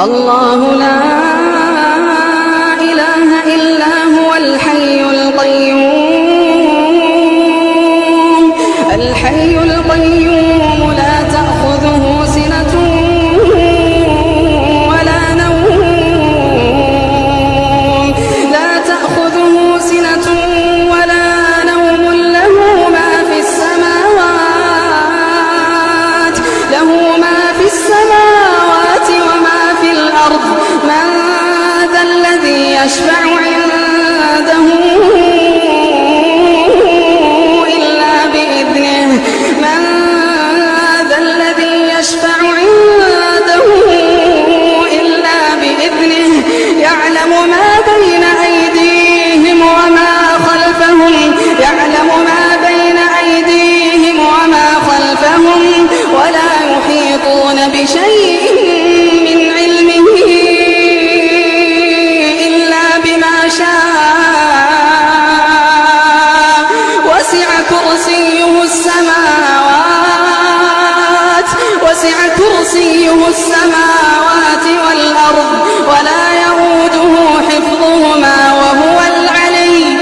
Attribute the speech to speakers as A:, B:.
A: الله لا إله إلا هو الحي القيوم الحي القيوم لا تأخذه سنة ولا نوم لا تأخذه سنة ولا نوم له ما في السماوات وما في الأرض من ذا الذي يشفع عنده إلا بإذنه من ذا الذي يشفع عنده إلا بإذنه يعلم ما بين أيديهم وما خلفهم ولا يحيطون بشيء من علمه إلا بما شاء وسع كرسيه السماوات والأرض ولا يؤوده حفظهما وهو العلي